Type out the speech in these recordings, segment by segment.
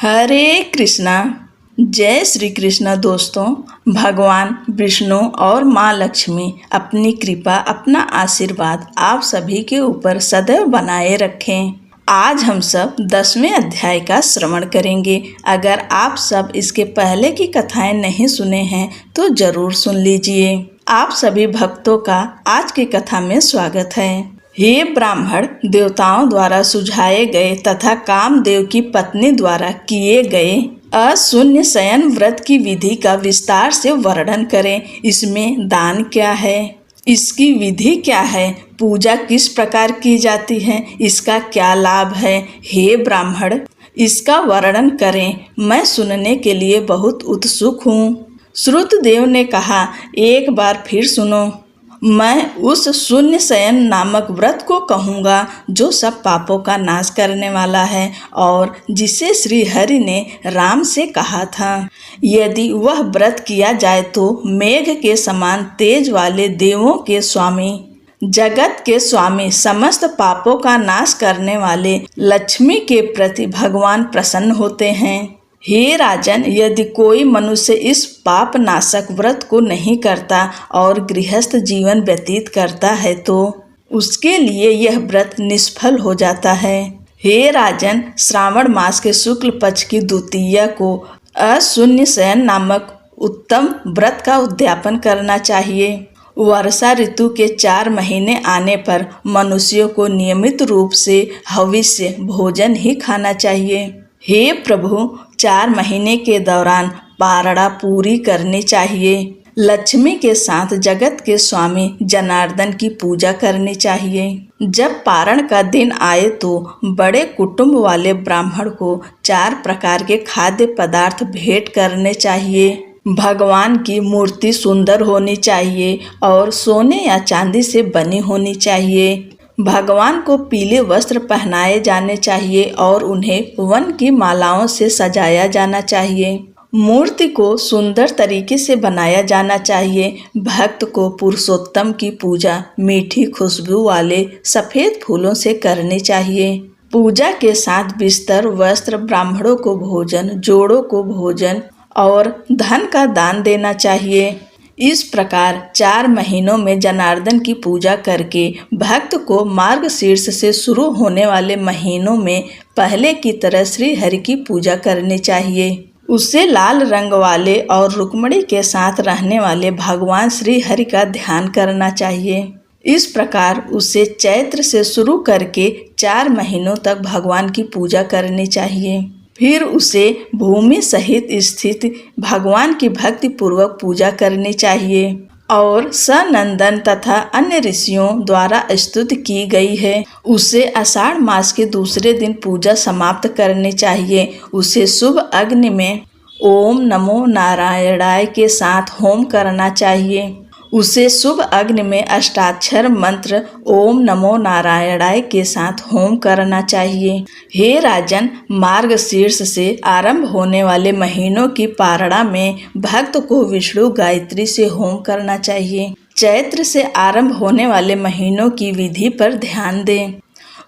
हरे कृष्णा। जय श्री कृष्णा। दोस्तों, भगवान विष्णु और माँ लक्ष्मी अपनी कृपा, अपना आशीर्वाद आप सभी के ऊपर सदैव बनाए रखें। आज हम सब 10वें अध्याय का श्रवण करेंगे। अगर आप सब इसके पहले की कथाएं नहीं सुने हैं तो जरूर सुन लीजिए। आप सभी भक्तों का आज की कथा में स्वागत है। हे ब्राह्मण, देवताओं द्वारा सुझाए गए तथा कामदेव की पत्नी द्वारा किए गए अशून्य शयन व्रत की विधि का विस्तार से वर्णन करें। इसमें दान क्या है, इसकी विधि क्या है, पूजा किस प्रकार की जाती है, इसका क्या लाभ है। हे ब्राह्मण, इसका वर्णन करें, मैं सुनने के लिए बहुत उत्सुक हूँ। श्रुतदेव ने कहा, एक बार फिर सुनो। मैं उस शून्य शयन नामक व्रत को कहूँगा जो सब पापों का नाश करने वाला है और जिसे श्री हरि ने राम से कहा था। यदि वह व्रत किया जाए तो मेघ के समान तेज वाले देवों के स्वामी, जगत के स्वामी, समस्त पापों का नाश करने वाले लक्ष्मी के प्रति भगवान प्रसन्न होते हैं। हे राजन, यदि कोई मनुष्य इस पाप नाशक व्रत को नहीं करता और गृहस्थ जीवन व्यतीत करता है तो उसके लिए यह व्रत निष्फल हो जाता है। हे राजन, श्रावण मास के शुक्ल पक्ष की द्वितीया को अशून्य शयन नामक उत्तम व्रत का उद्यापन करना चाहिए। वर्षा ऋतु के 4 महीने आने पर मनुष्यों को नियमित रूप से हविष्य भोजन ही खाना चाहिए। हे प्रभु, 4 महीने के दौरान पारणा पूरी करनी चाहिए। लक्ष्मी के साथ जगत के स्वामी जनार्दन की पूजा करनी चाहिए। जब पारण का दिन आए तो बड़े कुटुंब वाले ब्राह्मण को 4 प्रकार के खाद्य पदार्थ भेंट करने चाहिए। भगवान की मूर्ति सुंदर होनी चाहिए और सोने या चांदी से बनी होनी चाहिए। भगवान को पीले वस्त्र पहनाए जाने चाहिए और उन्हें वन की मालाओं से सजाया जाना चाहिए। मूर्ति को सुंदर तरीके से बनाया जाना चाहिए। भक्त को पुरुषोत्तम की पूजा मीठी खुशबू वाले सफेद फूलों से करनी चाहिए। पूजा के साथ बिस्तर, वस्त्र, ब्राह्मणों को भोजन, जोड़ों को भोजन और धन का दान देना चाहिए। इस प्रकार 4 महीनों में जनार्दन की पूजा करके भक्त को मार्गशीर्ष से शुरू होने वाले महीनों में पहले की तरह श्री हरि की पूजा करनी चाहिए। उसे लाल रंग वाले और रुक्मिणी के साथ रहने वाले भगवान श्री हरि का ध्यान करना चाहिए। इस प्रकार उसे चैत्र से शुरू करके 4 महीनों तक भगवान की पूजा करनी चाहिए। फिर उसे भूमि सहित स्थित भगवान की भक्ति पूर्वक पूजा करनी चाहिए और सनंदन तथा अन्य ऋषियों द्वारा स्तुति की गई है। उसे आषाढ़ मास के दूसरे दिन पूजा समाप्त करनी चाहिए। उसे शुभ अग्नि में ओम नमो नारायणाय के साथ होम करना चाहिए। उसे शुभ अग्नि में अष्टाक्षर मंत्र ओम नमो नारायणाय के साथ होम करना चाहिए। हे राजन, मार्गशीर्ष से आरंभ होने वाले महीनों की पारणा में भक्त को विष्णु गायत्री से होम करना चाहिए। चैत्र से आरंभ होने वाले महीनों की विधि पर ध्यान दें।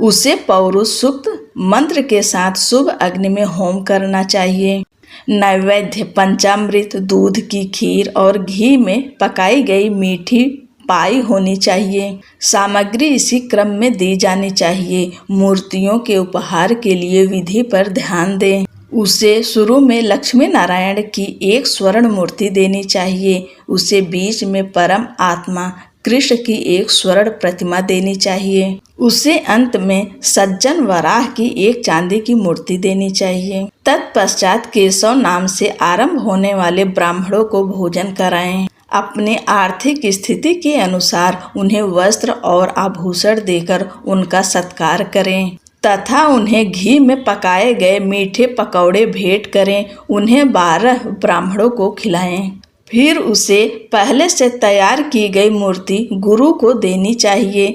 उसे पौरुष सूक्त मंत्र के साथ शुभ अग्नि में होम करना चाहिए। नैवेद्य पंचामृत, दूध की खीर और घी में पकाई गई मीठी पाई होनी चाहिए। सामग्री इसी क्रम में दी जानी चाहिए। मूर्तियों के उपहार के लिए विधि पर ध्यान दें। उसे शुरू में लक्ष्मी नारायण की एक स्वर्ण मूर्ति देनी चाहिए। उसे बीच में परम आत्मा कृष्ण की एक स्वर्ण प्रतिमा देनी चाहिए। उसे अंत में सज्जन वराह की एक चांदी की मूर्ति देनी चाहिए। तत्पश्चात केशव नाम से आरंभ होने वाले ब्राह्मणों को भोजन कराएं। अपनी आर्थिक स्थिति के अनुसार उन्हें वस्त्र और आभूषण देकर उनका सत्कार करें तथा उन्हें घी में पकाए गए मीठे पकौड़े भेंट करें। उन्हें 12 ब्राह्मणों को खिलाएं। फिर उसे पहले से तैयार की गई मूर्ति गुरु को देनी चाहिए।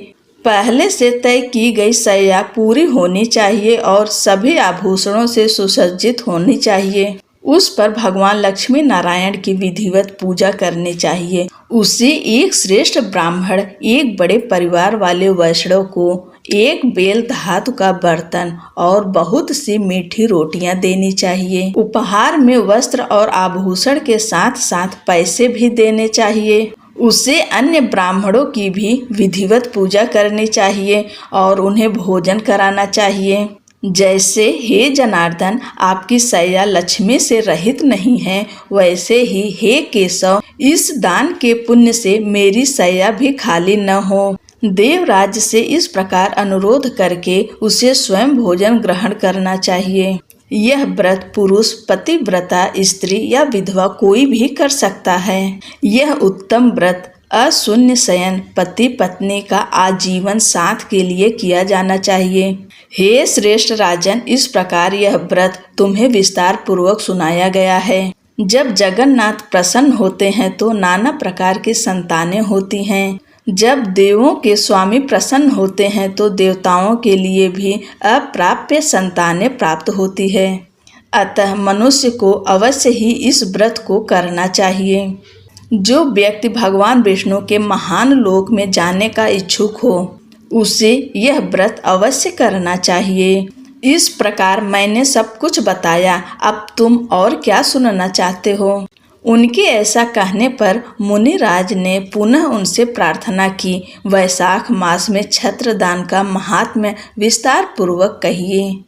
पहले से तय की गई शैया पूरी होनी चाहिए और सभी आभूषणों से सुसज्जित होनी चाहिए। उस पर भगवान लक्ष्मी नारायण की विधिवत पूजा करनी चाहिए। उसे एक श्रेष्ठ ब्राह्मण, एक बड़े परिवार वाले वैष्णव को एक बेल धातु का बर्तन और बहुत सी मीठी रोटियां देनी चाहिए। उपहार में वस्त्र और आभूषण के साथ साथ पैसे भी देने चाहिए। उसे अन्य ब्राह्मणों की भी विधिवत पूजा करनी चाहिए और उन्हें भोजन कराना चाहिए। जैसे हे जनार्दन, आपकी सैया लक्ष्मी से रहित नहीं है, वैसे ही हे केशव, इस दान के पुण्य से मेरी सैया भी खाली न हो। देवराज से इस प्रकार अनुरोध करके उसे स्वयं भोजन ग्रहण करना चाहिए। यह व्रत पुरुष, पतिव्रता स्त्री या विधवा कोई भी कर सकता है। यह उत्तम व्रत अशून्य शयन पति पत्नी का आजीवन साथ के लिए किया जाना चाहिए। हे श्रेष्ठ राजन, इस प्रकार यह व्रत तुम्हें विस्तार पूर्वक सुनाया गया है। जब जगन्नाथ प्रसन्न होते हैं तो नाना प्रकार की संतानें होती हैं। जब देवों के स्वामी प्रसन्न होते हैं तो देवताओं के लिए भी अप्राप्य संतानें प्राप्त होती है। अतः मनुष्य को अवश्य ही इस व्रत को करना चाहिए। जो व्यक्ति भगवान विष्णु के महान लोक में जाने का इच्छुक हो, उसे यह व्रत अवश्य करना चाहिए। इस प्रकार मैंने सब कुछ बताया, अब तुम और क्या सुनना चाहते हो? उनके ऐसा कहने पर मुनिराज ने पुनः उनसे प्रार्थना की, वैशाख मास में छत्रदान का महात्म्य विस्तार पूर्वक कहिए।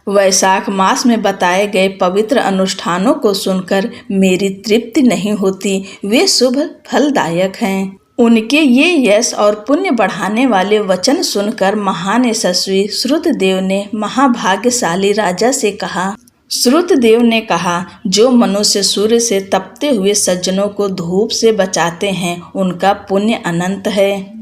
वैशाख मास में बताए गए पवित्र अनुष्ठानों को सुनकर मेरी तृप्ति नहीं होती, वे शुभ फलदायक हैं। उनके ये यश और पुण्य बढ़ाने वाले वचन सुनकर महान यशस्वी श्रुतदेव ने महाभाग्यशाली राजा से कहा। श्रुतदेव ने कहा, जो मनुष्य सूर्य से तपते हुए सज्जनों को धूप से बचाते हैं, उनका पुण्य अनंत है।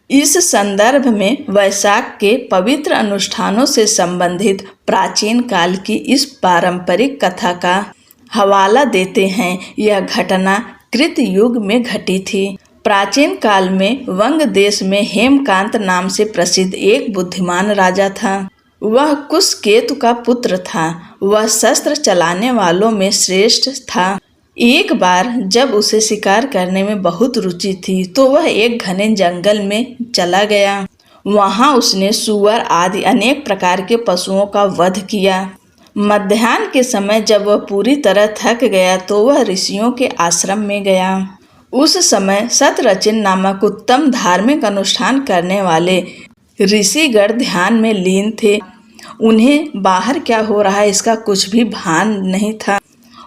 इस संदर्भ में वैशाख के पवित्र अनुष्ठानों से संबंधित प्राचीन काल की इस पारंपरिक कथा का हवाला देते हैं। यह घटना कृत युग में घटी थी। प्राचीन काल में वंग देश में हेमकांत नाम से प्रसिद्ध एक बुद्धिमान राजा था। वह कुशकेतु का पुत्र था। वह शस्त्र चलाने वालों में श्रेष्ठ था। एक बार जब उसे शिकार करने में बहुत रुचि थी तो वह एक घने जंगल में चला गया। वहां उसने सूअर आदि अनेक प्रकार के पशुओं का वध किया। मध्याह्न के समय जब वह पूरी तरह थक गया तो वह ऋषियों के आश्रम में गया। उस समय शतरचिन नामक उत्तम धार्मिक अनुष्ठान करने वाले ऋषिगण ध्यान में लीन थे। उन्हें बाहर क्या हो रहा है इसका कुछ भी भान नहीं था।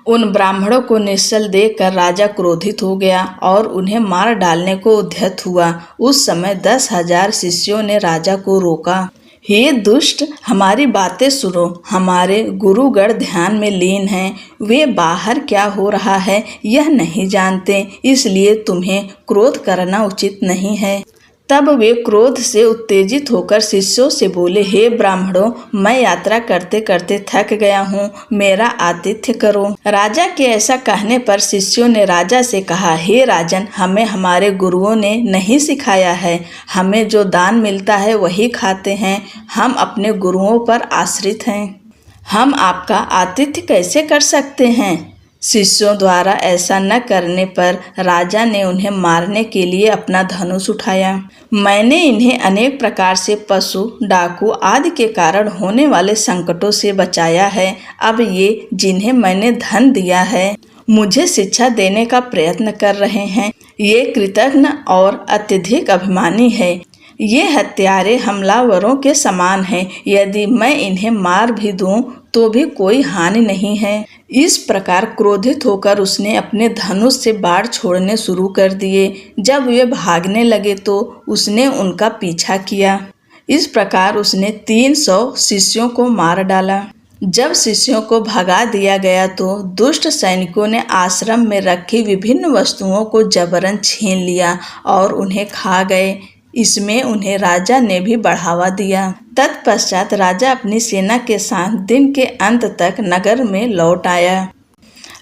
उन ब्राह्मणों को निश्चल देखकर राजा क्रोधित हो गया और उन्हें मार डालने को उद्यत हुआ। उस समय 10,000 शिष्यों ने राजा को रोका। हे दुष्ट, हमारी बातें सुनो। हमारे गुरुगण ध्यान में लीन हैं। वे बाहर क्या हो रहा है यह नहीं जानते, इसलिए तुम्हें क्रोध करना उचित नहीं है। तब वे क्रोध से उत्तेजित होकर शिष्यों से बोले, हे ब्राह्मणों, मैं यात्रा करते करते थक गया हूँ, मेरा आतिथ्य करो। राजा के ऐसा कहने पर शिष्यों ने राजा से कहा, हे राजन, हमें हमारे गुरुओं ने नहीं सिखाया है। हमें जो दान मिलता है वही खाते हैं। हम अपने गुरुओं पर आश्रित हैं। हम आपका आतिथ्य कैसे कर सकते हैं? शिष्यों द्वारा ऐसा न करने पर राजा ने उन्हें मारने के लिए अपना धनुष उठाया। मैंने इन्हें अनेक प्रकार से पशु, डाकू आदि के कारण होने वाले संकटों से बचाया है। अब ये जिन्हें मैंने धन दिया है, मुझे शिक्षा देने का प्रयत्न कर रहे हैं। ये कृतघ्न और अत्यधिक अभिमानी है। ये हत्यारे हमलावरों के समान हैं। यदि मैं इन्हें मार भी दूं तो भी कोई हानि नहीं है। इस प्रकार क्रोधित होकर उसने अपने धनुष से बाण छोड़ने शुरू कर दिए। जब वे भागने लगे तो उसने उनका पीछा किया। इस प्रकार उसने 300 शिष्यों को मार डाला। जब शिष्यों को भगा दिया गया तो दुष्ट सैनिकों ने आश्रम में रखी विभिन्न वस्तुओं को जबरन छीन लिया और उन्हें खा गए। इसमें उन्हें राजा ने भी बढ़ावा दिया। तत्पश्चात राजा अपनी सेना के साथ दिन के अंत तक नगर में लौट आया।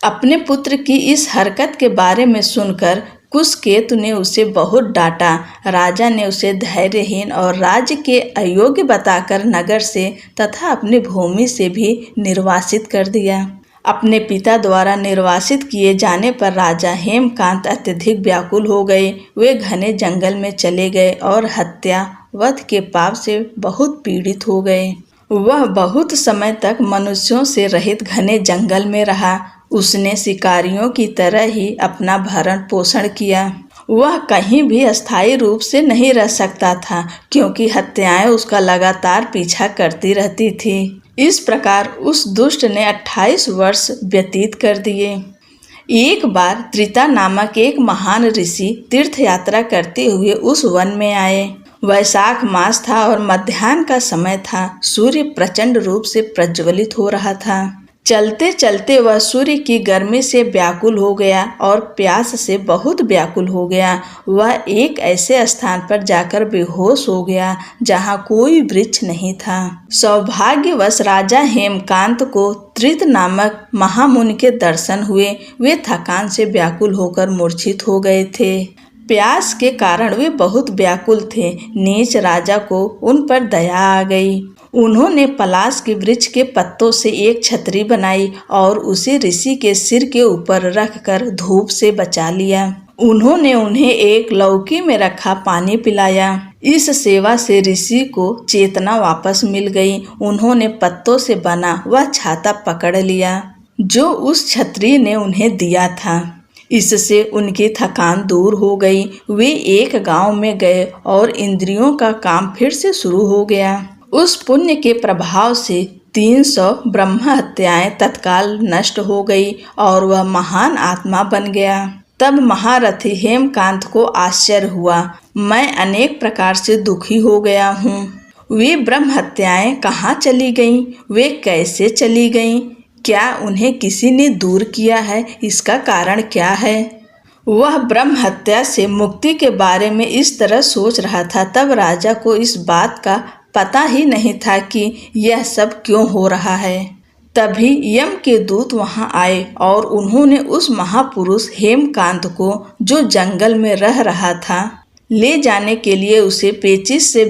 अपने पुत्र की इस हरकत के बारे में सुनकर कुशकेतु ने उसे बहुत डांटा। राजा ने उसे धैर्यहीन और राज्य के अयोग्य बताकर नगर से तथा अपनी भूमि से भी निर्वासित कर दिया। अपने पिता द्वारा निर्वासित किए जाने पर राजा हेमकांत अत्यधिक व्याकुल हो गए। वे घने जंगल में चले गए और हत्या वध के पाप से बहुत पीड़ित हो गए। वह बहुत समय तक मनुष्यों से रहित घने जंगल में रहा। उसने शिकारियों की तरह ही अपना भरण पोषण किया। वह कहीं भी अस्थायी रूप से नहीं रह सकता था, क्योंकि हत्याएं उसका लगातार पीछा करती रहती थी। इस प्रकार उस दुष्ट ने 28 वर्ष व्यतीत कर दिए। एक बार त्रिता नामक एक महान ऋषि तीर्थ यात्रा करते हुए उस वन में आए। वैशाख मास था और मध्याह्न का समय था। सूर्य प्रचंड रूप से प्रज्वलित हो रहा था। चलते चलते वह सूर्य की गर्मी से व्याकुल हो गया और प्यास से बहुत व्याकुल हो गया। वह एक ऐसे स्थान पर जाकर बेहोश हो गया जहाँ कोई वृक्ष नहीं था। सौभाग्यवश राजा हेमकांत को त्रित नामक महामुनि के दर्शन हुए। वे थकान से व्याकुल होकर मूर्छित हो गए थे। प्यास के कारण वे बहुत व्याकुल थे। नीच राजा को उन पर दया आ गई। उन्होंने पलाश के वृक्ष के पत्तों से एक छतरी बनाई और उसे ऋषि के सिर के ऊपर रखकर धूप से बचा लिया। उन्होंने उन्हें एक लौकी में रखा पानी पिलाया। इस सेवा से ऋषि को चेतना वापस मिल गई। उन्होंने पत्तों से बना वह छाता पकड़ लिया जो उस छतरी ने उन्हें दिया था। इससे उनकी थकान दूर हो गई। वे एक गांव में गए और इंद्रियों का काम फिर से शुरू हो गया। उस पुण्य के प्रभाव से 300 ब्रह्म हत्याएं तत्काल नष्ट हो गई और वह महान आत्मा बन गया। तब महारथी हेमकांत को आश्चर्य हुआ। मैं अनेक प्रकार से दुखी हो गया हूँ। वे ब्रह्म हत्याएं कहाँ चली गईं? वे कैसे चली गईं? क्या उन्हें किसी ने दूर किया है? इसका कारण क्या है? वह ब्रह्म हत्या से मुक्ति के बारे में इस तरह सोच रहा था। तब राजा को इस बात का पता ही नहीं था कि यह सब क्यों हो रहा है। तभी यम के दूत वहां आए और उन्होंने उस महापुरुष हेमकांत को, जो जंगल में रह रहा था, ले जाने के लिए उसे पेचिश से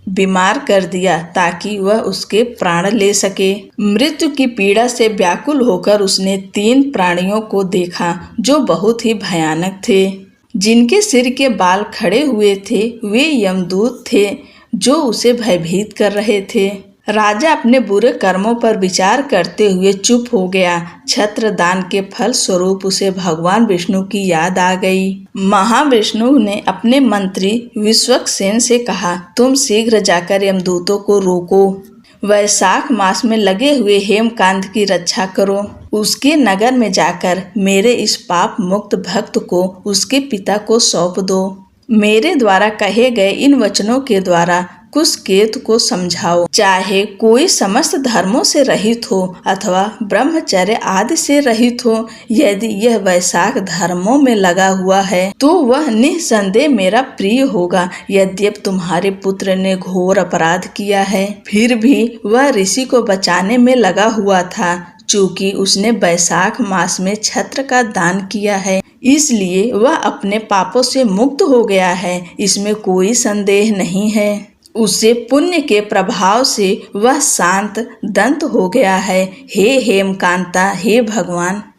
बीमार कर दिया ताकि वह उसके प्राण ले सके। मृत्यु की पीड़ा से व्याकुल होकर उसने 3 प्राणियों को देखा जो बहुत ही भयानक थे। जिनके सिर के बाल खड़े हुए थे वे यमदूत थे जो उसे भयभीत कर रहे थे। राजा अपने बुरे कर्मों पर विचार करते हुए चुप हो गया। छत्रदान के फल स्वरूप उसे भगवान विष्णु की याद आ गई। महाविष्णु ने अपने मंत्री विश्वक्सेन से कहा, तुम शीघ्र जाकर यमदूतों को रोको। वैशाख मास में लगे हुए हेमकांत की रक्षा करो। उसके नगर में जाकर मेरे इस पाप मुक्त भक्त को उसके पिता को सौंप दो। मेरे द्वारा कहे गए इन वचनों के द्वारा कुशकेतु को समझाओ। चाहे कोई समस्त धर्मों से रहित हो अथवा ब्रह्मचर्य आदि से रहित हो, यदि यह वैशाख धर्मों में लगा हुआ है तो वह निसंदेह मेरा प्रिय होगा। यद्यपि तुम्हारे पुत्र ने घोर अपराध किया है, फिर भी वह ऋषि को बचाने में लगा हुआ था। चूंकि उसने वैशाख मास में छत्र का दान किया है, इसलिए वह अपने पापों से मुक्त हो गया है। इसमें कोई संदेह नहीं है। उसे पुण्य के प्रभाव से वह शांत दंत हो गया है। हे हेमकांता, हे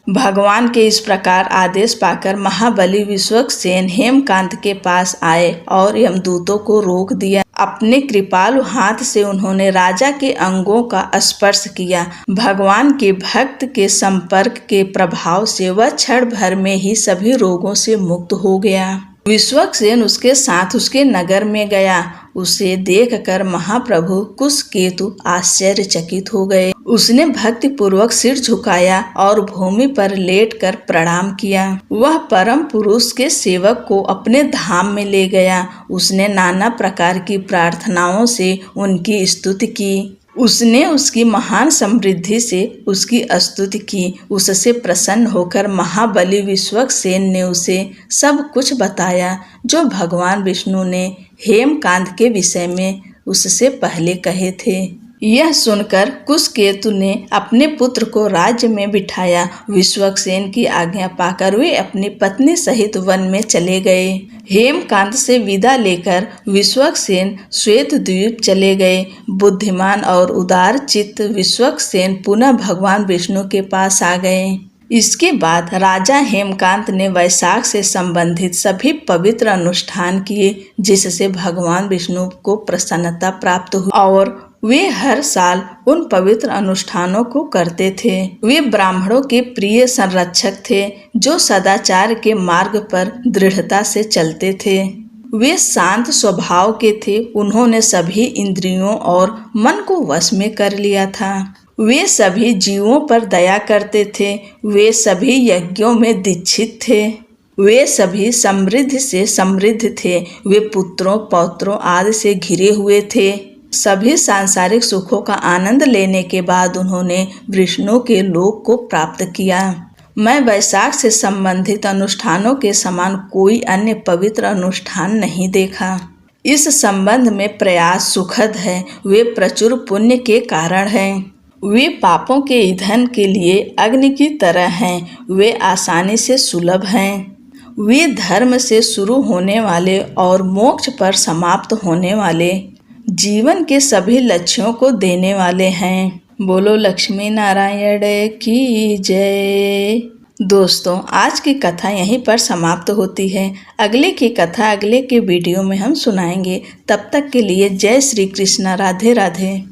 भगवान के इस प्रकार आदेश पाकर महाबली विश्वक्सेन हेमकांत के पास आए और यमदूतों को रोक दिया। अपने कृपालु हाथ से उन्होंने राजा के अंगों का स्पर्श किया। भगवान के भक्त के संपर्क के प्रभाव से वह क्षण भर में ही सभी रोगों से मुक्त हो गया। विश्वक्सेन उसके साथ उसके नगर में गया। उसे देखकर महाप्रभु कुशकेतु आश्चर्यचकित हो गए। उसने भक्ति पूर्वक सिर झुकाया और भूमि पर लेटकर प्रणाम किया। वह परम पुरुष के सेवक को अपने धाम में ले गया। उसने नाना प्रकार की प्रार्थनाओं से उनकी स्तुति की। उसने उसकी महान समृद्धि से उसकी स्तुति की। उससे प्रसन्न होकर महाबली विश्वक्सेन ने उसे सब कुछ बताया जो भगवान विष्णु ने हेमकांत के विषय में उससे पहले कहे थे। यह सुनकर कुशकेतु ने अपने पुत्र को राज्य में बिठाया। विश्वक्सेन की आज्ञा पाकर वे अपनी पत्नी सहित वन में चले गए। हेमकांत से विदा लेकर विश्वक्सेन श्वेत द्वीप चले गए। बुद्धिमान और उदार चित्त विश्वक्सेन पुनः भगवान विष्णु के पास आ गए। इसके बाद राजा हेमकांत ने वैशाख से संबंधित सभी पवित्र अनुष्ठान किए, जिससे भगवान विष्णु को प्रसन्नता प्राप्त हुई और वे हर साल उन पवित्र अनुष्ठानों को करते थे। वे ब्राह्मणों के प्रिय संरक्षक थे, जो सदाचार के मार्ग पर दृढ़ता से चलते थे। वे शांत स्वभाव के थे। उन्होंने सभी इंद्रियों और मन को वश में कर लिया था। वे सभी जीवों पर दया करते थे। वे सभी यज्ञों में दीक्षित थे। वे सभी समृद्धि से समृद्ध थे। वे पुत्रों पौत्रों आदि से घिरे हुए थे। सभी सांसारिक सुखों का आनंद लेने के बाद उन्होंने विष्णु के लोक को प्राप्त किया। मैं वैशाख से संबंधित अनुष्ठानों के समान कोई अन्य पवित्र अनुष्ठान नहीं देखा। इस संबंध में प्रयास सुखद है। वे प्रचुर पुण्य के कारण हैं। वे पापों के ईंधन के लिए अग्नि की तरह हैं। वे आसानी से सुलभ हैं। वे धर्म से शुरू होने वाले और मोक्ष पर समाप्त होने वाले जीवन के सभी लक्ष्यों को देने वाले हैं। बोलो लक्ष्मी नारायण की जय। दोस्तों, आज की कथा यहीं पर समाप्त होती है। अगले की कथा अगले के वीडियो में हम सुनाएंगे। तब तक के लिए जय श्री कृष्णा, राधे राधे।